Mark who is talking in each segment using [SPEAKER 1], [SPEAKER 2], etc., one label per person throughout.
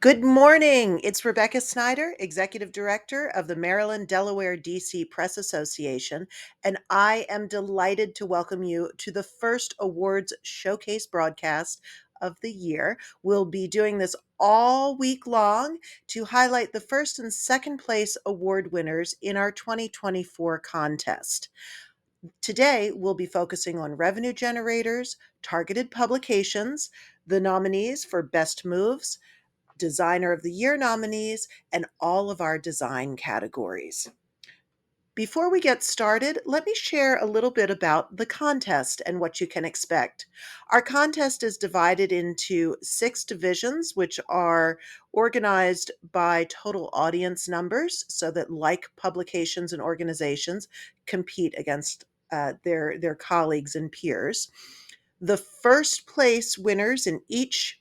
[SPEAKER 1] Good morning. It's Rebecca Snyder, Executive Director of the Maryland Delaware DC Press Association, and I am delighted to welcome you to the first awards showcase broadcast of the year. We'll be doing this all week long to highlight the first and second place award winners in our 2024 contest. Today, we'll be focusing on revenue generators, targeted publications, the nominees for Best Moves, Designer of the Year nominees, and all of our design categories. Before we get started, let me share a little bit about the contest and what you can expect. Our contest is divided into 6 divisions, which are organized by total audience numbers so that like publications and organizations compete against their colleagues and peers. The first place winners in each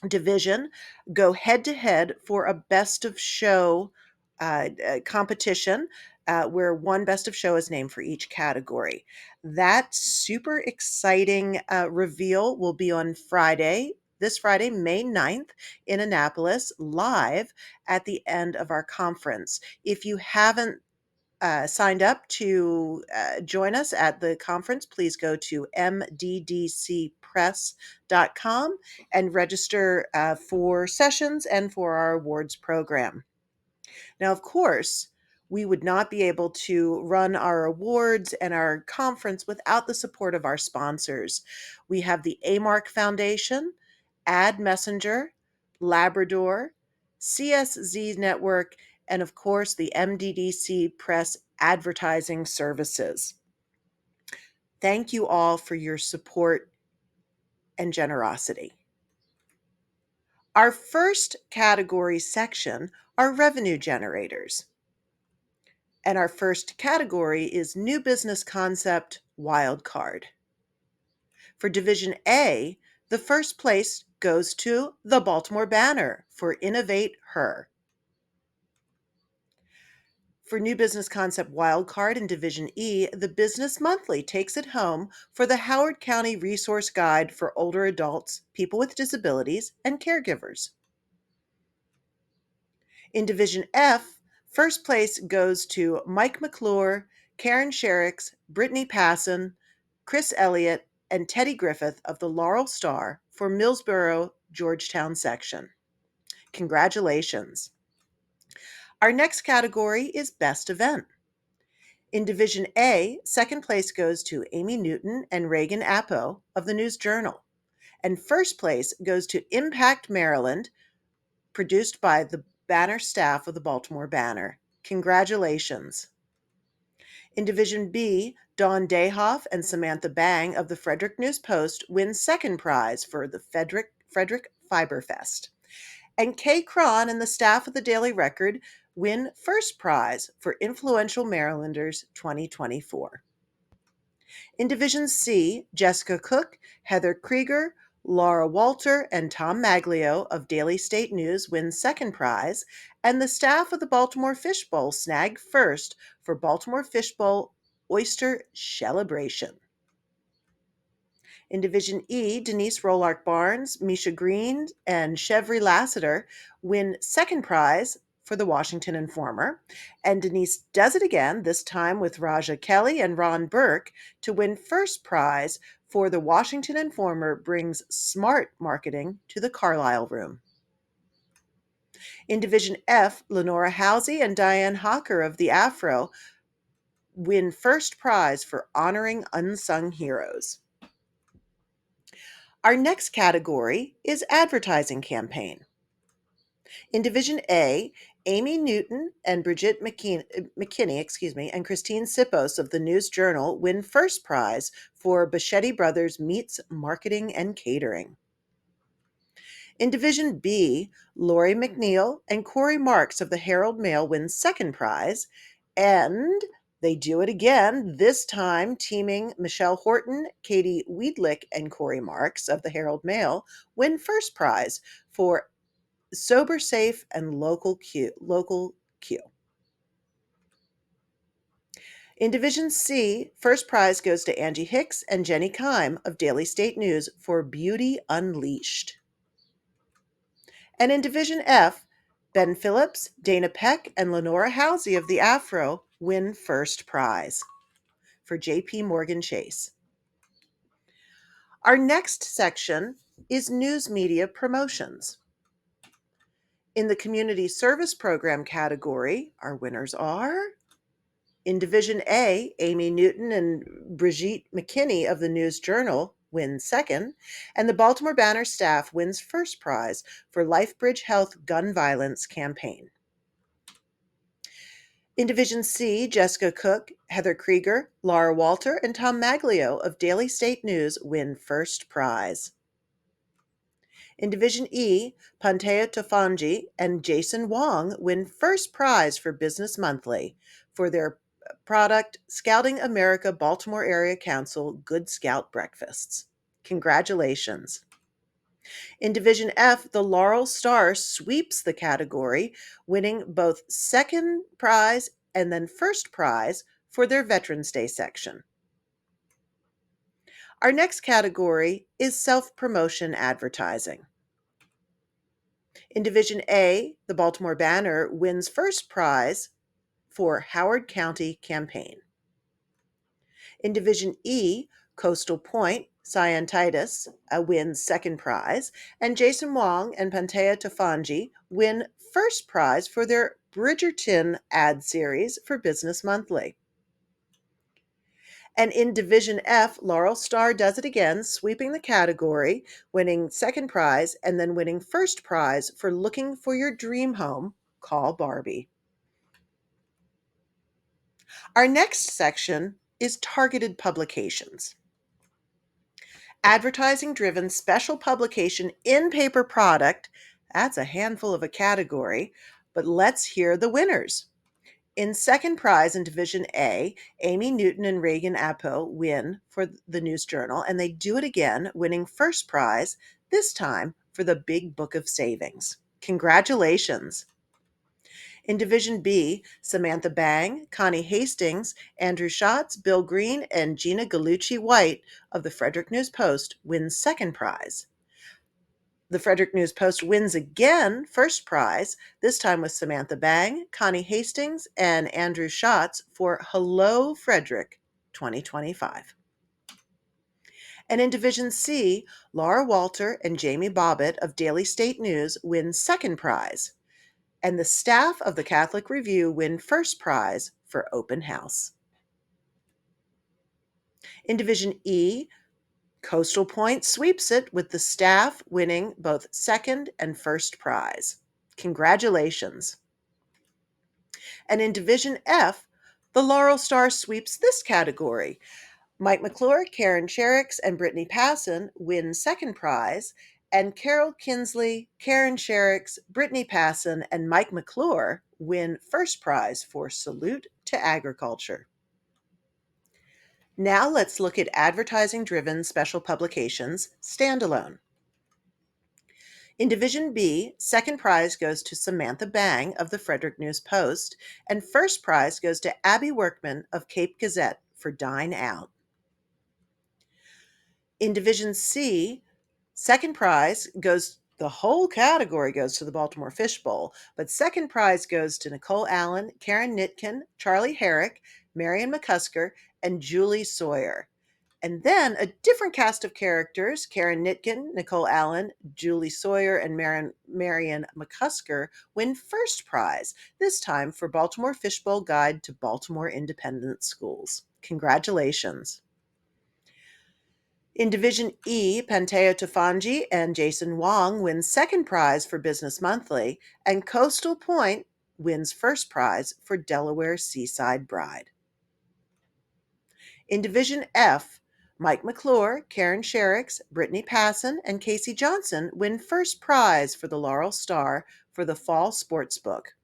[SPEAKER 1] division go head to head for a best of show competition where one best of show is named for each category. That super exciting reveal will be on this Friday, May 9th in Annapolis, live at the end of our conference. If you haven't signed up to join us at the conference, please go to mddcpress.com and register for sessions and for our awards program. Now, of course, we would not be able to run our awards and our conference without the support of our sponsors. We have the AMARC Foundation, Ad Messenger, Labrador, CSZ Network, and of course, the MDDC Press Advertising Services. Thank you all for your support and generosity. Our first category section are revenue generators. And our first category is New Business Concept Wildcard. For Division A, the first place goes to the Baltimore Banner for Innovate Her. For New Business Concept Wildcard in Division E, the Business Monthly takes it home for the Howard County Resource Guide for Older Adults, People with Disabilities, and Caregivers. In Division F, first place goes to Mike McClure, Karen Sherricks, Brittany Passon, Chris Elliott, and Teddy Griffith of the Laurel Star for Millsboro, Georgetown section. Congratulations. Our next category is Best Event. In Division A, second place goes to Amy Newton and Reagan Appo of the News Journal. And first place goes to Impact Maryland, produced by the Banner staff of the Baltimore Banner. Congratulations. In Division B, Dawn Dayhoff and Samantha Bang of the Frederick News Post win second prize for the Frederick Fiber Fest. And Kay Cron and the staff of the Daily Record win first prize for Influential Marylanders 2024. In Division C, Jessica Cook, Heather Krieger, Laura Walter, and Tom Maglio of Daily State News win second prize, and the staff of the Baltimore Fish Bowl snag first for Baltimore Fish Bowl Oyster Celebration. In Division E, Denise Rolark Barnes, Misha Green, and Chevry Lassiter win second prize for the Washington Informer, and Denise does it again, this time with Raja Kelly and Ron Burke, to win first prize for the Washington Informer brings smart marketing to the Carlisle Room. In Division F, Lenora Housey and Diane Hawker of the Afro win first prize for honoring unsung heroes. Our next category is Advertising Campaign. In Division A, Amy Newton and Bridget McKinney, and Christine Sippos of the News Journal win first prize for Bichetti Brothers Meets Marketing and Catering. In Division B, Lori McNeil and Corey Marks of the Herald Mail win second prize, and they do it again, this time teaming Michelle Horton, Katie Weidlich, and Corey Marks of the Herald Mail win first prize for Sober Safe and Local Q. In Division C, first prize goes to Angie Hicks and Jenny Kime of Daily State News for Beauty Unleashed. And in Division F, Ben Phillips, Dana Peck, and Lenora Halsey of the Afro win first prize for J.P. Morgan Chase. Our next section is news media promotions. In the Community Service Program category, our winners are: in Division A, Amy Newton and Brigitte McKinney of the News Journal win second, and the Baltimore Banner staff wins first prize for LifeBridge Health Gun Violence Campaign. In Division C, Jessica Cook, Heather Krieger, Laura Walter, and Tom Maglio of Daily State News win first prize. In Division E, Pantea Tofanji and Jason Wong win first prize for Business Monthly for their product Scouting America Baltimore Area Council Good Scout Breakfasts. Congratulations. In Division F, the Laurel Star sweeps the category, winning both second prize and then first prize for their Veterans Day section. Our next category is self-promotion advertising. In Division A, the Baltimore Banner wins first prize for Howard County campaign. In Division E, Coastal Point, Cyan Titus wins second prize, and Jason Wong and Pantea Tofanji win first prize for their Bridgerton ad series for Business Monthly. And in Division F, Laurel Star does it again, sweeping the category, winning second prize and then winning first prize for Looking for Your Dream Home, Call Barbie. Our next section is targeted publications. Advertising-driven special publication in-paper product, that's a handful of a category, but let's hear the winners. In second prize in Division A, Amy Newton and Reagan Appo win for the News Journal, and they do it again, winning first prize, this time for the Big Book of Savings. Congratulations. In Division B, Samantha Bang, Connie Hastings, Andrew Schatz, Bill Green, and Gina Gallucci White of the Frederick News Post win second prize. The Frederick News Post wins again first prize, this time with Samantha Bang, Connie Hastings, and Andrew Schatz for Hello Frederick 2025. And in Division C, Laura Walter and Jamie Bobbitt of Daily State News win second prize, and the staff of the Catholic Review win first prize for Open House. In Division E, Coastal Point sweeps it with the staff winning both second and first prize. Congratulations. And in Division F, the Laurel Star sweeps this category. Mike McClure, Karen Sherricks, and Brittany Passon win second prize, and Carol Kinsley, Karen Sherricks, Brittany Passon, and Mike McClure win first prize for Salute to Agriculture. Now let's look at advertising-driven special publications, standalone. In Division B, second prize goes to Samantha Bang of the Frederick News Post, and first prize goes to Abby Workman of Cape Gazette for Dine Out. In Division C, second prize the whole category goes to the Baltimore Fish Bowl, but second prize goes to Nicole Allen, Karen Nitkin, Charlie Herrick, Marion McCusker, and Julie Sawyer. And then a different cast of characters, Karen Nitkin, Nicole Allen, Julie Sawyer, and Marion McCusker, win first prize, this time for Baltimore Fish Bowl Guide to Baltimore Independent Schools. Congratulations. In Division E, Pantea Tofanji and Jason Wong win second prize for Business Monthly, and Coastal Point wins first prize for Delaware Seaside Bride. In Division F, Mike McClure, Karen Sherricks, Brittany Passon, and Casey Johnson win first prize for the Laurel Star for the Fall Sports Book.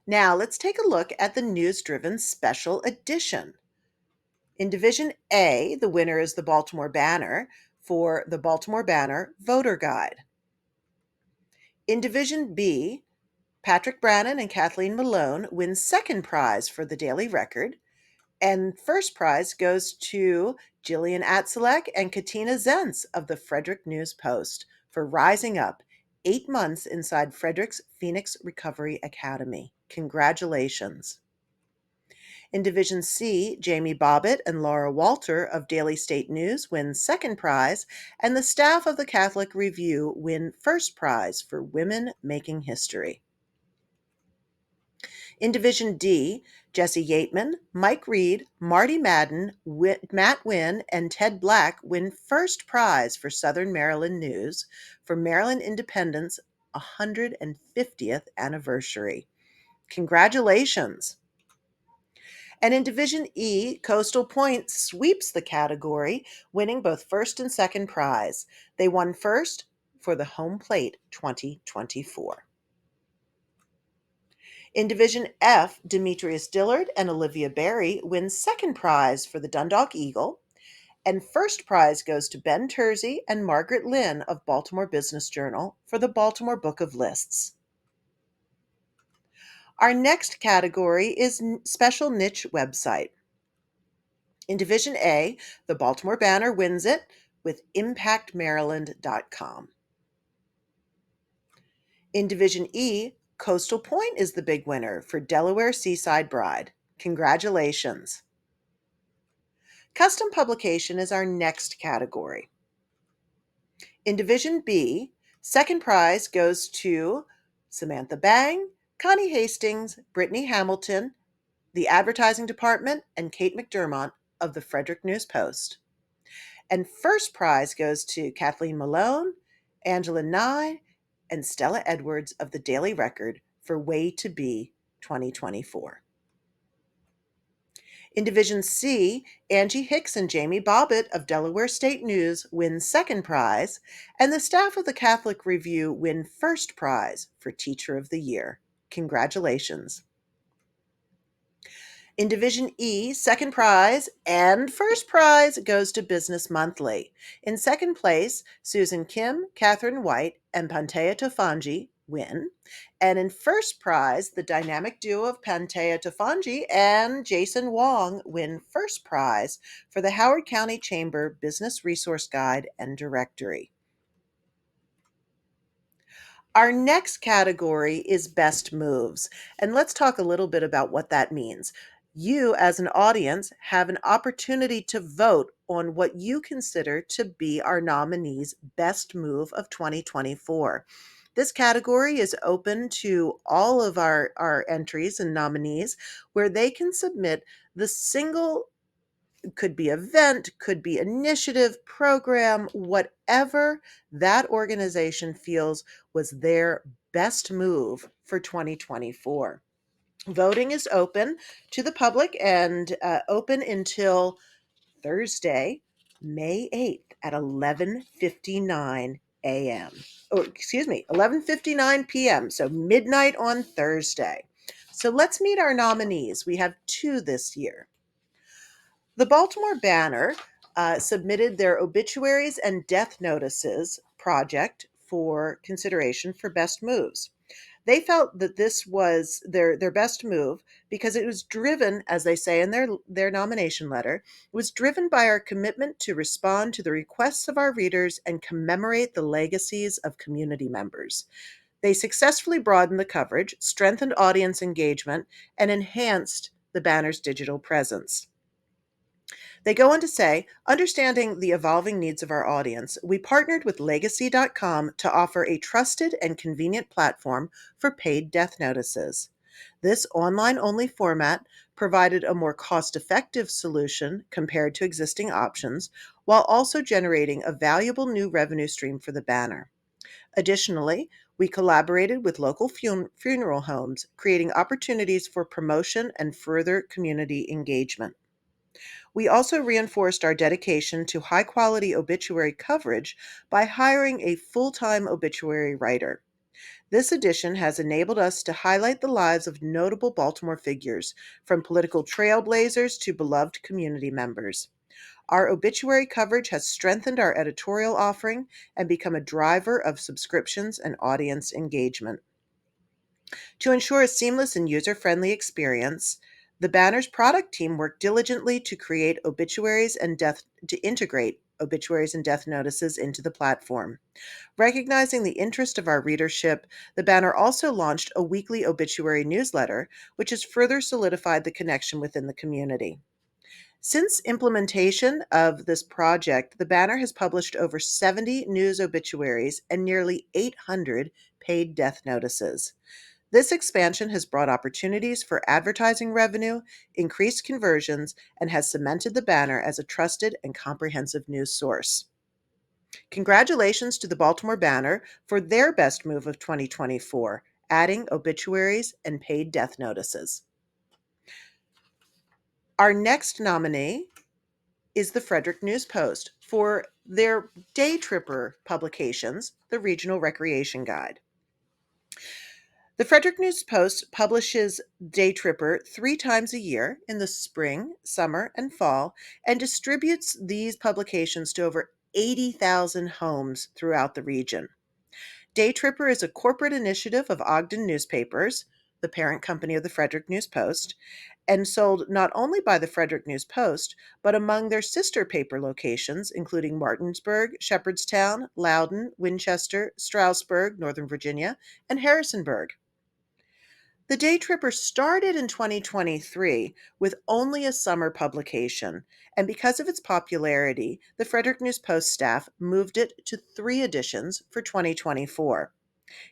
[SPEAKER 1] Now let's take a look at the news-driven special edition. In Division A, the winner is the Baltimore Banner for the Baltimore Banner Voter Guide. In Division B, Patrick Brannon and Kathleen Malone win second prize for the Daily Record, and first prize goes to Jillian Atzelek and Katina Zentz of the Frederick News Post for Rising Up, 8 months inside Frederick's Phoenix Recovery Academy. Congratulations. In Division C, Jamie Bobbitt and Laura Walter of Daily State News win second prize, and the staff of the Catholic Review win first prize for Women Making History. In Division D, Jesse Yateman, Mike Reed, Marty Madden, Matt Wynn, and Ted Black win first prize for Southern Maryland News for Maryland Independence 150th anniversary. Congratulations! And in Division E, Coastal Point sweeps the category, winning both first and second prize. They won first for the Home Plate 2024. In Division F, Demetrius Dillard and Olivia Berry win second prize for the Dundalk Eagle, and first prize goes to Ben Tersey and Margaret Lynn of Baltimore Business Journal for the Baltimore Book of Lists. Our next category is Special Niche Website. In Division A, the Baltimore Banner wins it with impactmaryland.com. In Division E, Coastal Point is the big winner for Delaware Seaside Bride. Congratulations. Custom publication is our next category. In Division B, second prize goes to Samantha Bang, Connie Hastings, Brittany Hamilton, the advertising department, and Kate McDermott of the Frederick News Post. And first prize goes to Kathleen Malone, Angela Nye, and Stella Edwards of the Daily Record for Way to Be 2024. In Division C, Angie Hicks and Jamie Bobbitt of Delaware State News win second prize, and the staff of the Catholic Review win first prize for Teacher of the Year. Congratulations. In Division E, second prize and first prize goes to Business Monthly. In second place, Susan Kim, Catherine White, and Pantea Tofanji win. And in first prize, the dynamic duo of Pantea Tofanji and Jason Wong win first prize for the Howard County Chamber Business Resource Guide and Directory. Our next category is Best Moves, and let's talk a little bit about what that means. You, as an audience, have an opportunity to vote on what you consider to be our nominees' best move of 2024. This category is open to all of our entries and nominees, where they can submit the single, could be event, could be initiative, program, whatever that organization feels was their best move for 2024. Voting is open to the public and open until Thursday, May 8th at 11:59 a.m. Oh, excuse me, 11:59 p.m. So midnight on Thursday. So let's meet our nominees. We have two this year. The Baltimore Banner submitted their obituaries and death notices project for consideration for best moves. They felt that this was their best move because it was driven, as they say in their nomination letter, was driven by our commitment to respond to the requests of our readers and commemorate the legacies of community members. They successfully broadened the coverage, strengthened audience engagement, and enhanced the banner's digital presence. They go on to say, understanding the evolving needs of our audience, we partnered with Legacy.com to offer a trusted and convenient platform for paid death notices. This online-only format provided a more cost-effective solution compared to existing options, while also generating a valuable new revenue stream for the banner. Additionally, we collaborated with local funeral homes, creating opportunities for promotion and further community engagement. We also reinforced our dedication to high-quality obituary coverage by hiring a full-time obituary writer. This addition has enabled us to highlight the lives of notable Baltimore figures, from political trailblazers to beloved community members. Our obituary coverage has strengthened our editorial offering and become a driver of subscriptions and audience engagement. To ensure a seamless and user-friendly experience, the Banner's product team worked diligently to create obituaries and to integrate obituaries and death notices into the platform. Recognizing the interest of our readership, the banner also launched a weekly obituary newsletter, which has further solidified the connection within the community. Since implementation of this project, the banner has published over 70 news obituaries and nearly 800 paid death notices. This expansion has brought opportunities for advertising revenue, increased conversions, and has cemented the banner as a trusted and comprehensive news source. Congratulations to the Baltimore Banner for their best move of 2024, adding obituaries and paid death notices. Our next nominee is the Frederick News Post for their Day Tripper publications, the Regional Recreation Guide. The Frederick News Post publishes Day Tripper 3 times a year in the spring, summer, and fall, and distributes these publications to over 80,000 homes throughout the region. Day Tripper is a corporate initiative of Ogden Newspapers, the parent company of the Frederick News Post, and sold not only by the Frederick News Post, but among their sister paper locations, including Martinsburg, Shepherdstown, Loudon, Winchester, Stroudsburg, Northern Virginia, and Harrisonburg. The Day Tripper started in 2023 with only a summer publication, and because of its popularity, the Frederick News Post staff moved it to 3 editions for 2024.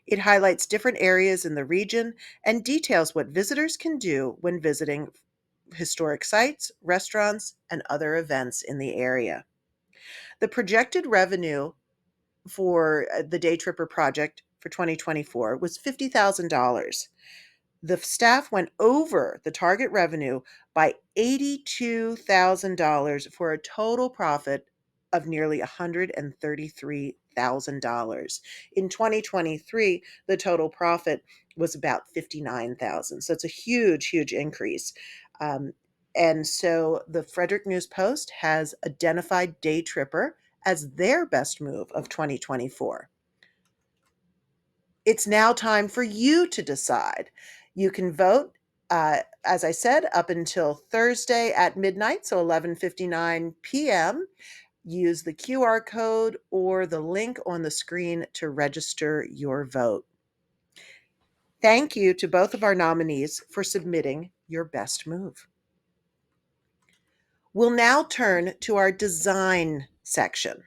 [SPEAKER 1] It highlights different areas in the region and details what visitors can do when visiting historic sites, restaurants, and other events in the area. The projected revenue for the Day Tripper project for 2024 was $50,000. The staff went over the target revenue by $82,000 for a total profit of nearly $133,000. In 2023, the total profit was about $59,000. So it's a huge, huge increase. Um, and so the Frederick News Post has identified Day Tripper as their best move of 2024. It's now time for you to decide. You can vote, as I said, up until Thursday at midnight, so 11:59 p.m. Use the QR code or the link on the screen to register your vote. Thank you to both of our nominees for submitting your best move. We'll now turn to our design section.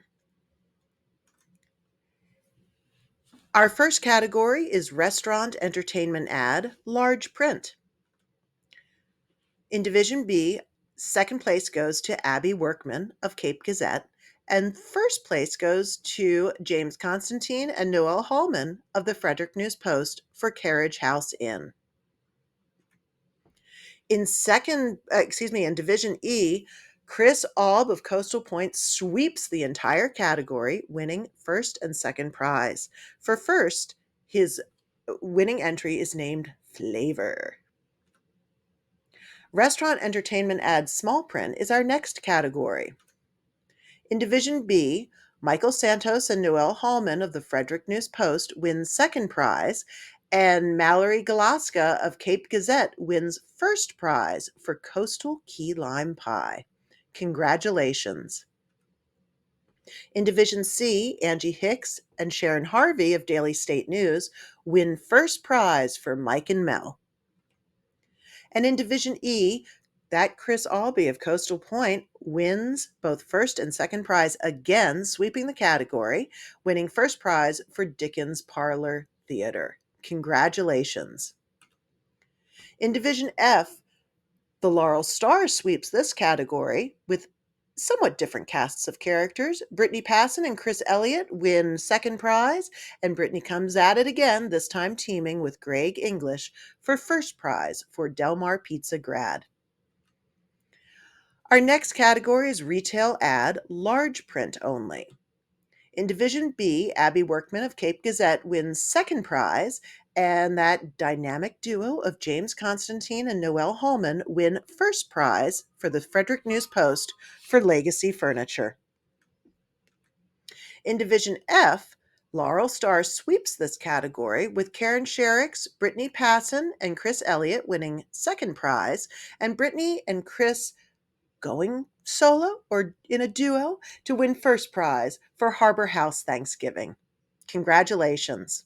[SPEAKER 1] Our first category is Restaurant Entertainment Ad, Large Print. In Division B, second place goes to Abby Workman of Cape Gazette, and first place goes to James Constantine and Noel Hallman of the Frederick News Post for Carriage House Inn. In Division E, Chris Aub of Coastal Point sweeps the entire category, winning first and second prize. For first, his winning entry is named Flavor. Restaurant Entertainment Ad Small Print is our next category. In Division B, Michael Santos and Noel Hallman of the Frederick News Post wins second prize, and Mallory Galaska of Cape Gazette wins first prize for Coastal Key Lime Pie. Congratulations. In Division C, Angie Hicks and Sharon Harvey of Daily State News win first prize for Mike and Mel. And in Division E, that Chris Albee of Coastal Point wins both first and second prize again, sweeping the category, winning first prize for Dickens Parlor Theater. Congratulations. In Division F, the Laurel Star sweeps this category with somewhat different casts of characters. Brittany Passon and Chris Elliott win second prize, and Brittany comes at it again, this time teaming with Greg English for first prize for Delmar Pizza Grad. Our next category is Retail Ad, Large Print Only. In Division B, Abby Workman of Cape Gazette wins second prize, and that dynamic duo of James Constantine and Noel Hallman win first prize for the Frederick News Post for Legacy Furniture. In Division F, Laurel Star sweeps this category with Karen Sherricks, Brittany Passon, and Chris Elliott winning second prize, and Brittany and Chris going solo, or in a duo to win first prize for Harbor House Thanksgiving. Congratulations.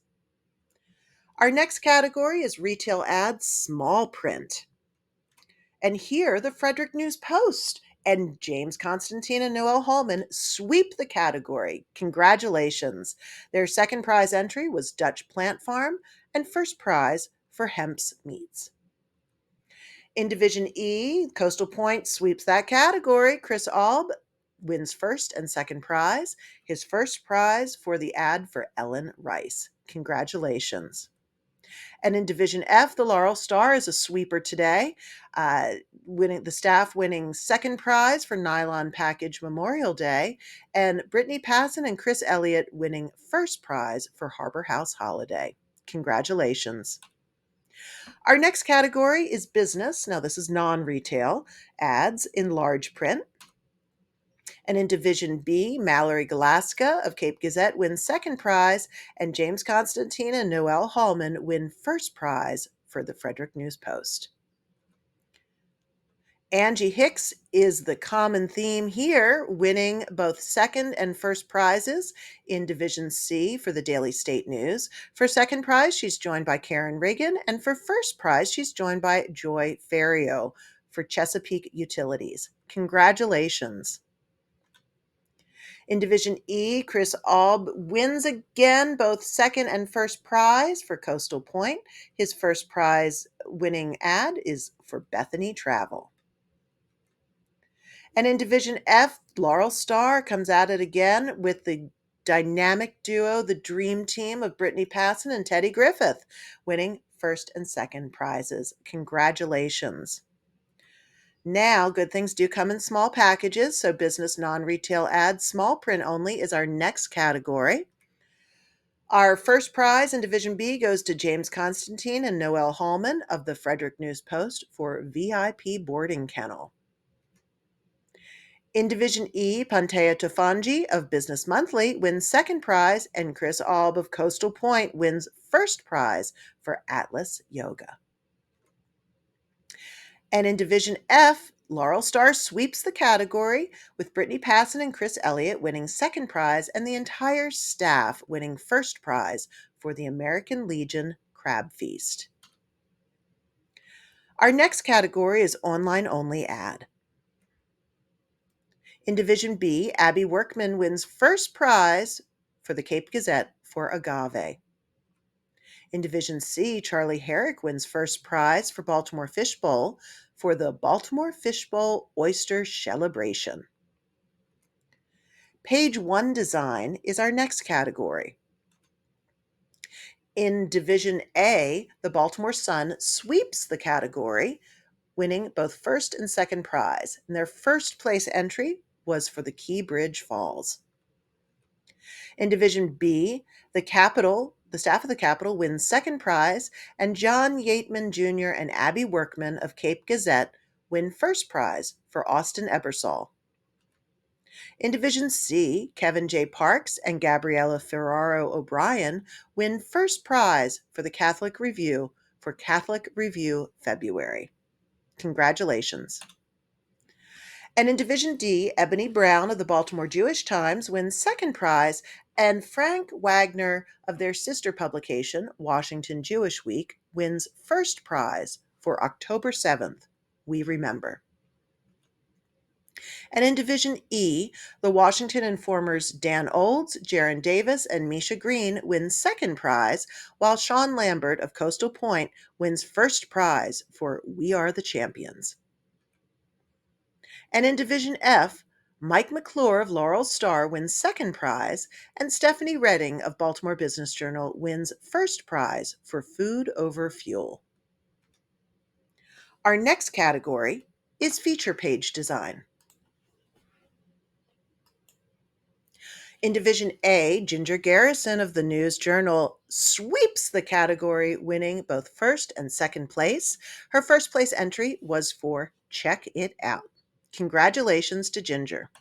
[SPEAKER 1] Our next category is retail ads, small print. And here, the Frederick News Post and James Constantine and Noel Hallman sweep the category. Congratulations. Their second prize entry was Dutch Plant Farm, and first prize for Hemp's Meats. In Division E, Coastal Point sweeps that category. Chris Alb wins first and second prize. His first prize for the ad for Ellen Rice. Congratulations. And in Division F, the Laurel Star is a sweeper today, winning the staff winning second prize for Nylon Package Memorial Day, and Brittany Passon and Chris Elliott winning first prize for Harbor House Holiday. Congratulations. Our next category is business. Now, this is non-retail ads in large print. And in Division B, Mallory Galaska of Cape Gazette wins second prize, and James Constantine and Noel Hallman win first prize for the Frederick News Post. Angie Hicks is the common theme here, winning both second and first prizes in Division C for the Daily State News. For second prize, she's joined by Karen Riggin, and for first prize, she's joined by Joy Ferrio for Chesapeake Utilities. Congratulations. In Division E, Chris Alb wins again both second and first prize for Coastal Point. His first prize winning ad is for Bethany Travel. And in Division F, Laurel Star comes at it again with the dynamic duo, the dream team of Brittany Passon and Teddy Griffith, winning first and second prizes. Congratulations. Now, good things do come in small packages, so business non-retail ads, small print only is our next category. Our first prize in Division B goes to James Constantine and Noel Hallman of the Frederick News Post for VIP Boarding Kennel. In Division E, Pantea Tofanji of Business Monthly wins second prize, and Chris Alb of Coastal Point wins first prize for Atlas Yoga. And in Division F, Laurel Star sweeps the category, with Brittany Passon and Chris Elliott winning second prize and the entire staff winning first prize for the American Legion Crab Feast. Our next category is online only ad. In Division B, Abby Workman wins first prize for the Cape Gazette for Agave. In Division C, Charlie Herrick wins first prize for Baltimore Fish Bowl for the Baltimore Fish Bowl Oyster Celebration. Page 1 design is our next category. In Division A, the Baltimore Sun sweeps the category, winning both first and second prize, and their first place entry was for the Key Bridge Falls. In Division B, the staff of the Capitol wins second prize, and John Yateman Jr. and Abby Workman of Cape Gazette win first prize for Austin Ebersol. In Division C, Kevin J. Parks and Gabriella Ferraro O'Brien win first prize for the Catholic Review for Catholic Review February. Congratulations. And in Division D, Ebony Brown of the Baltimore Jewish Times wins second prize, and Frank Wagner of their sister publication, Washington Jewish Week, wins first prize for October 7th. We remember. And in Division E, the Washington Informer's Dan Olds, Jaron Davis, and Misha Green win second prize, while Sean Lambert of Coastal Point wins first prize for We Are the Champions. And in Division F, Mike McClure of Laurel Star wins second prize, and Stephanie Redding of Baltimore Business Journal wins first prize for Food Over Fuel. Our next category is feature page design. In Division A, Ginger Garrison of the News Journal sweeps the category, winning both first and second place. Her first place entry was for Check It Out. Congratulations to Ginger.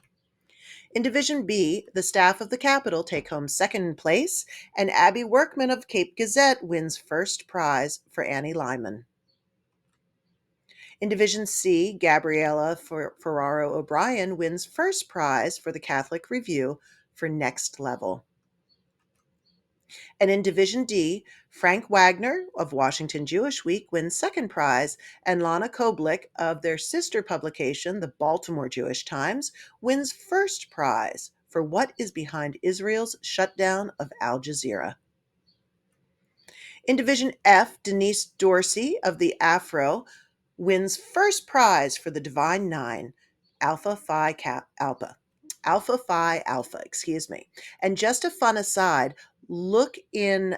[SPEAKER 1] In Division B, the staff of the Capitol take home second place, and Abby Workman of Cape Gazette wins first prize for Annie Lyman. In Division C, Gabriella Ferraro O'Brien wins first prize for the Catholic Review for Next Level. And in Division D, Frank Wagner of Washington Jewish Week wins second prize, and Lana Koblik of their sister publication, the Baltimore Jewish Times, wins first prize for what is behind Israel's shutdown of Al Jazeera. In Division F, Denise Dorsey of the Afro wins first prize for the Divine Nine, Alpha Phi Alpha. Alpha Phi Alpha, excuse me. And just a fun aside, look in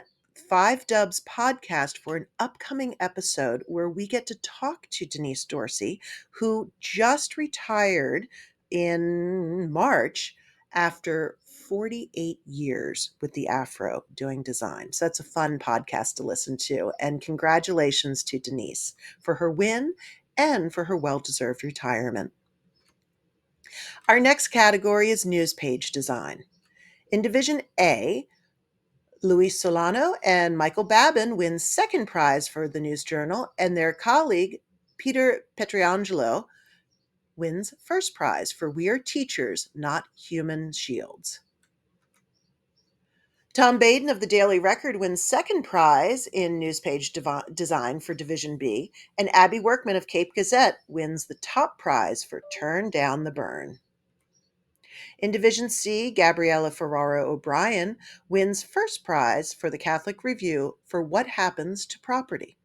[SPEAKER 1] Five Dubs podcast for an upcoming episode where we get to talk to Denise Dorsey, who just retired in March after 48 years with the Afro doing design. So that's a fun podcast to listen to. And congratulations to Denise for her win and for her well-deserved retirement. Our next category is news page design. In Division A, Luis Solano and Michael Babin win second prize for the News Journal, and their colleague, Peter Petriangelo, wins first prize for We Are Teachers, Not Human Shields. Tom Baden of the Daily Record wins second prize in newspage design for Division B, and Abby Workman of Cape Gazette wins the top prize for Turn Down the Burn. In Division C, Gabriella Ferraro O'Brien wins first prize for the Catholic Review for What Happens to Property.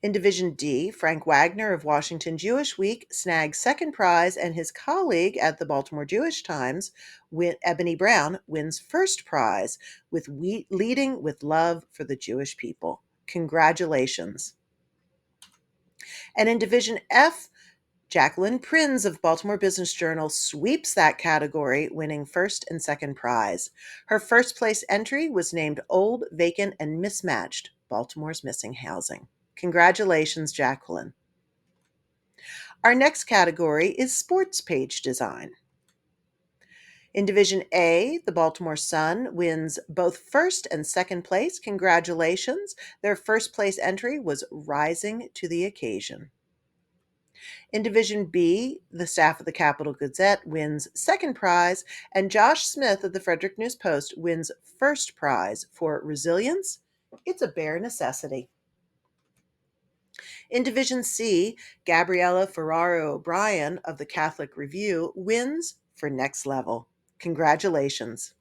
[SPEAKER 1] In Division D, Frank Wagner of Washington Jewish Week snags second prize, and his colleague at the Baltimore Jewish Times, Ebony Brown, wins first prize with Leading with Love for the Jewish People. Congratulations. And in Division F, Jacqueline Prinz of Baltimore Business Journal sweeps that category, winning first and second prize. Her first place entry was named Old, Vacant, and Mismatched, Baltimore's Missing Housing. Congratulations, Jacqueline. Our next category is sports page design. In Division A, the Baltimore Sun wins both first and second place. Congratulations. Their first place entry was Rising to the Occasion. In Division B, the staff of the Capital Gazette wins second prize, and Josh Smith of the Frederick News Post wins first prize for Resilience. It's a bare necessity. In Division C, Gabriella Ferraro O'Brien of the Catholic Review wins for Next Level. Congratulations.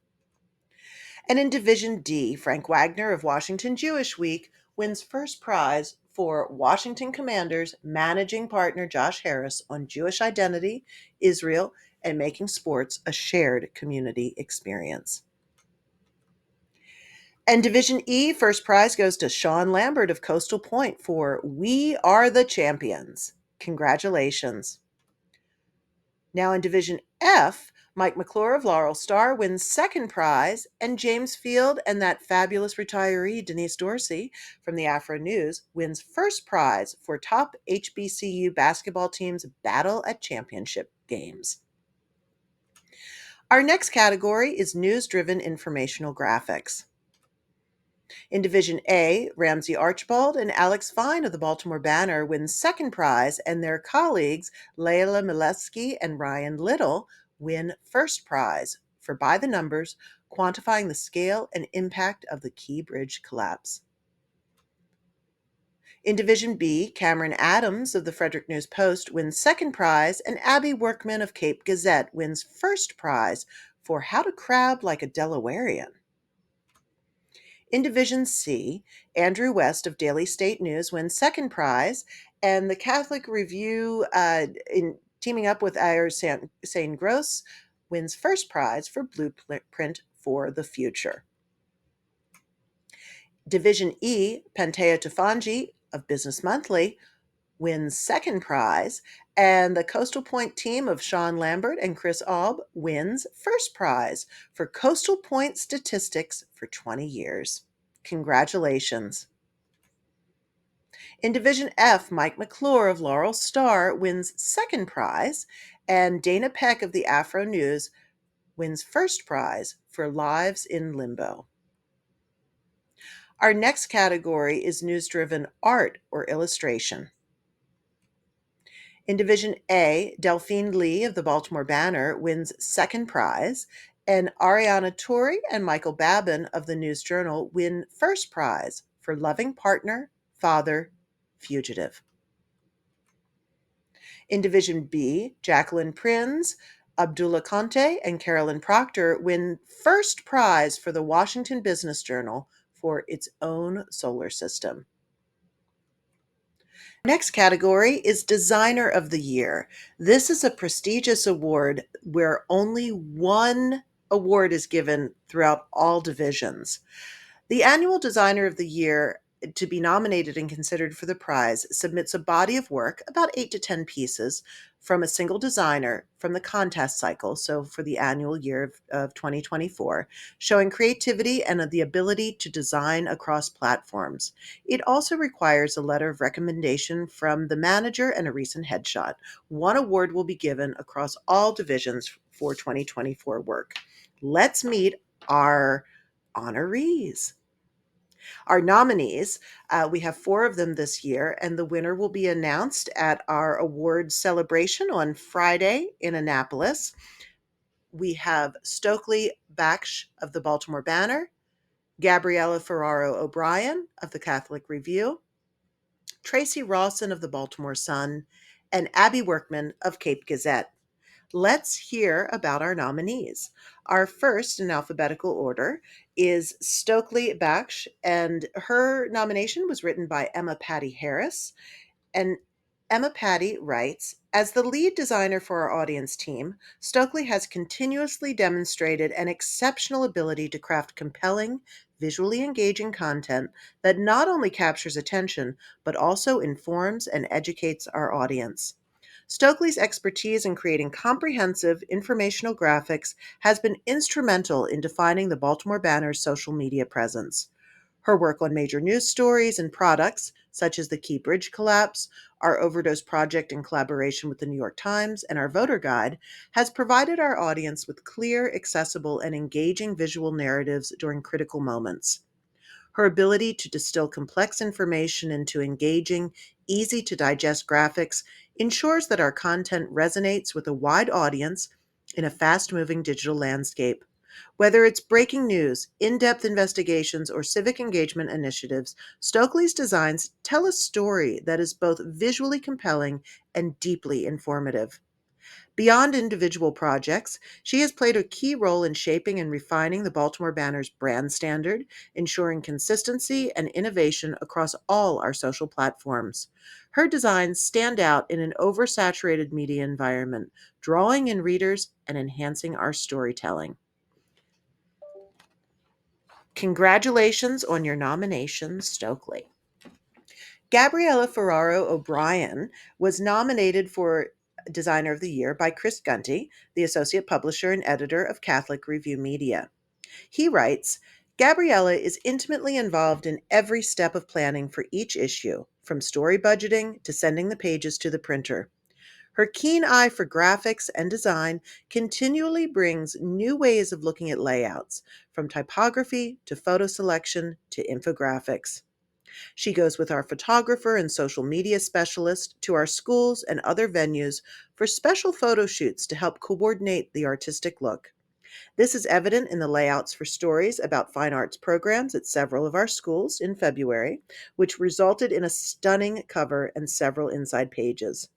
[SPEAKER 1] And in Division D, Frank Wagner of Washington Jewish Week wins first prize for Washington Commanders managing partner Josh Harris on Jewish identity, Israel, and making sports a shared community experience. And Division E, first prize goes to Sean Lambert of Coastal Point for We Are the Champions. Congratulations. Now in Division F, Mike McClure of Laurel Star wins second prize, and James Field and that fabulous retiree Denise Dorsey from the Afro News wins first prize for top HBCU basketball team's Battle at Championship games. Our next category is news-driven informational graphics. In Division A, Ramsey Archibald and Alex Fine of the Baltimore Banner win second prize, and their colleagues Layla Mileski and Ryan Little win first prize for By the Numbers, quantifying the scale and impact of the Key Bridge collapse. In Division B, Cameron Adams of the Frederick News Post wins second prize, and Abby Workman of Cape Gazette wins first prize for How to Crab Like a Delawarean. In Division C, Andrew West of Daily State News wins second prize, and the Catholic Review, in teaming up with Ayer St. Gross, wins first prize for Blueprint for the Future. Division E, Pantea Tufanji of Business Monthly wins second prize, and the Coastal Point team of Sean Lambert and Chris Aub wins first prize for Coastal Point Statistics for 20 years. Congratulations. In Division F, Mike McClure of Laurel Star wins second prize, and Dana Peck of the Afro News wins first prize for Lives in Limbo. Our next category is news-driven art or illustration. In Division A, Delphine Lee of the Baltimore Banner wins second prize, and Ariana Torrey and Michael Babin of the News Journal win first prize for Loving Partner, Father, Fugitive. In Division B, Jacqueline Prinz, Abdullah Conte, and Carolyn Proctor win first prize for the Washington Business Journal for its own solar system. Next category is Designer of the Year. This is a prestigious award where only one award is given throughout all divisions. The annual Designer of the Year to be nominated and considered for the prize submits a body of work, about 8 to 10 pieces, from a single designer from the contest cycle, so for the annual year of 2024, showing creativity and the ability to design across platforms. It also requires a letter of recommendation from the manager and a recent headshot. One award will be given across all divisions for 2024 work. Let's meet our honorees. Our nominees, we have 4 of them this year, and the winner will be announced at our awards celebration on Friday in Annapolis. We have Stokely Baksh of the Baltimore Banner, Gabriella Ferraro O'Brien of the Catholic Review, Tracy Rawson of the Baltimore Sun, and Abby Workman of Cape Gazette. Let's hear about our nominees. Our first in alphabetical order is Stokely Baksh, and her nomination was written by Emma Patty Harris. And Emma Patty writes, as the lead designer for our audience team, Stokely has continuously demonstrated an exceptional ability to craft compelling, visually engaging content that not only captures attention, but also informs and educates our audience. Stokely's expertise in creating comprehensive informational graphics has been instrumental in defining the Baltimore Banner's social media presence. Her work on major news stories and products, such as the Key Bridge collapse, our overdose project in collaboration with the New York Times, and our voter guide, has provided our audience with clear, accessible, and engaging visual narratives during critical moments. Her ability to distill complex information into engaging, easy to digest graphics ensures that our content resonates with a wide audience in a fast moving digital landscape. Whether it's breaking news, in depth investigations, or civic engagement initiatives, Stokely's designs tell a story that is both visually compelling and deeply informative. Beyond individual projects, she has played a key role in shaping and refining the Baltimore Banner's brand standard, ensuring consistency and innovation across all our social platforms. Her designs stand out in an oversaturated media environment, drawing in readers and enhancing our storytelling. Congratulations on your nomination, Stokely. Gabriella Ferraro O'Brien was nominated for Designer of the Year by Chris Gunty, the associate publisher and editor of Catholic Review Media. He writes, Gabriella is intimately involved in every step of planning for each issue, from story budgeting to sending the pages to the printer. Her keen eye for graphics and design continually brings new ways of looking at layouts, from typography to photo selection to infographics. She goes with our photographer and social media specialist to our schools and other venues for special photo shoots to help coordinate the artistic look. This is evident in the layouts for stories about fine arts programs at several of our schools in February, which resulted in a stunning cover and several inside pages.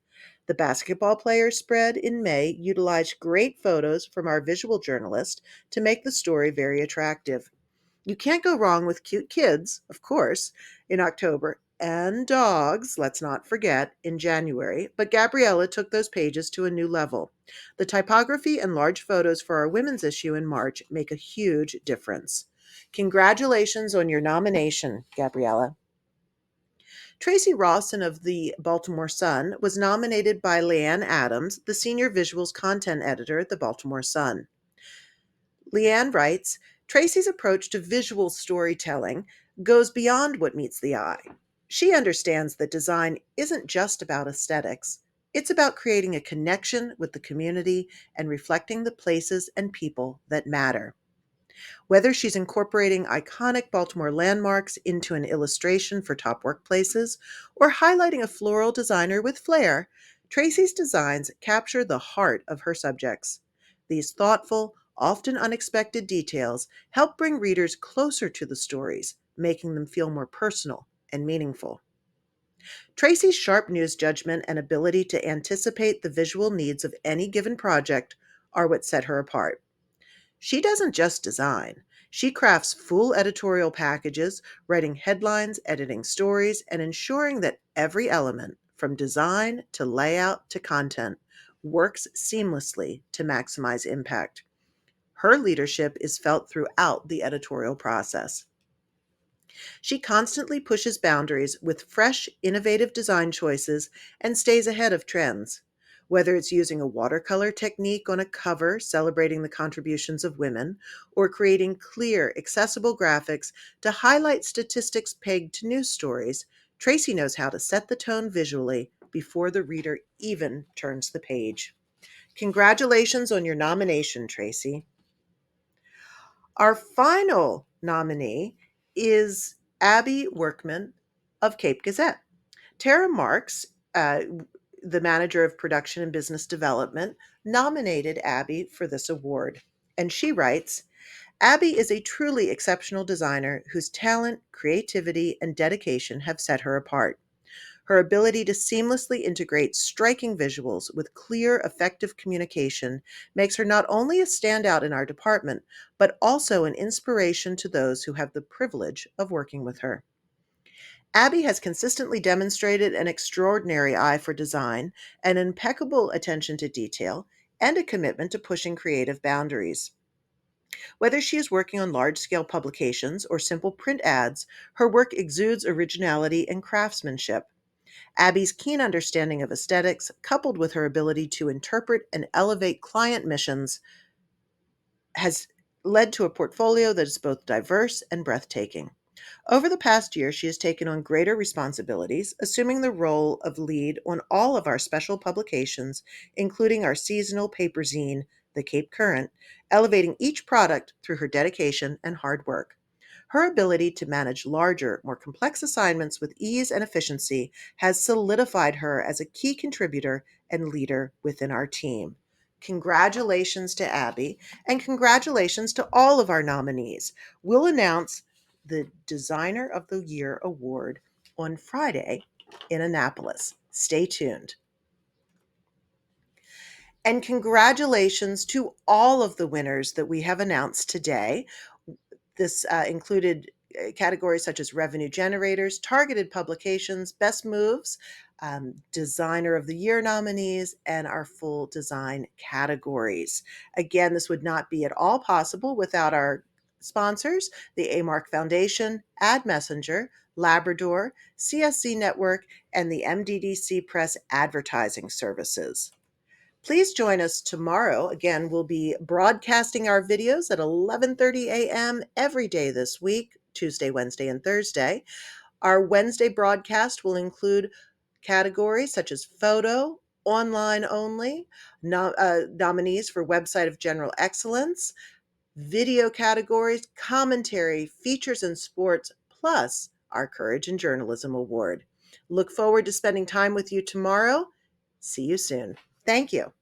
[SPEAKER 1] The basketball players spread in May utilized great photos from our visual journalist to make the story very attractive. You can't go wrong with cute kids, of course, in October, and dogs, let's not forget, in January, but Gabriella took those pages to a new level. The typography and large photos for our women's issue in March make a huge difference. Congratulations on your nomination, Gabriella. Tracy Rawson of the Baltimore Sun was nominated by Leanne Adams, the senior visuals content editor at the Baltimore Sun. Leanne writes, Tracy's approach to visual storytelling goes beyond what meets the eye. She understands that design isn't just about aesthetics. It's about creating a connection with the community and reflecting the places and people that matter. Whether she's incorporating iconic Baltimore landmarks into an illustration for top workplaces or highlighting a floral designer with flair, Tracy's designs capture the heart of her subjects. These thoughtful, often unexpected details help bring readers closer to the stories, making them feel more personal and meaningful. Tracy's sharp news judgment and ability to anticipate the visual needs of any given project are what set her apart. She doesn't just design. She crafts full editorial packages, writing headlines, editing stories, and ensuring that every element, from design to layout to content, works seamlessly to maximize impact. Her leadership is felt throughout the editorial process. She constantly pushes boundaries with fresh, innovative design choices and stays ahead of trends. Whether it's using a watercolor technique on a cover celebrating the contributions of women, or creating clear, accessible graphics to highlight statistics pegged to news stories, Tracy knows how to set the tone visually before the reader even turns the page. Congratulations on your nomination, Tracy. Our final nominee is Abby Workman of Cape Gazette. Tara Marks, uh, the manager of production and business development, nominated Abby for this award. And she writes, Abby is a truly exceptional designer whose talent, creativity, and dedication have set her apart. Her ability to seamlessly integrate striking visuals with clear, effective communication makes her not only a standout in our department, but also an inspiration to those who have the privilege of working with her. Abby has consistently demonstrated an extraordinary eye for design, an impeccable attention to detail, and a commitment to pushing creative boundaries. Whether she is working on large scale publications or simple print ads, her work exudes originality and craftsmanship. Abby's keen understanding of aesthetics, coupled with her ability to interpret and elevate client missions, has led to a portfolio that is both diverse and breathtaking. Over the past year, she has taken on greater responsibilities, assuming the role of lead on all of our special publications, including our seasonal paper zine, The Cape Current, elevating each product through her dedication and hard work. Her ability to manage larger, more complex assignments with ease and efficiency has solidified her as a key contributor and leader within our team. Congratulations to Abby, and congratulations to all of our nominees. We'll announce the Designer of the Year award on Friday in Annapolis. Stay tuned. And congratulations to all of the winners that we have announced today. This included categories such as revenue generators, targeted publications, best moves, designer of the year nominees, and our full design categories. Again, this would not be at all possible without our sponsors, the AMARC Foundation, Ad Messenger, Labrador, CSC Network, and the MDDC Press Advertising Services. Please join us tomorrow. Again, we'll be broadcasting our videos at 11:30 a.m. every day this week, Tuesday, Wednesday, and Thursday. Our Wednesday broadcast will include categories such as photo, online only, nominees for Website of General Excellence, video categories, commentary, features and sports, plus our Courage in Journalism Award. Look forward to spending time with you tomorrow. See you soon. Thank you.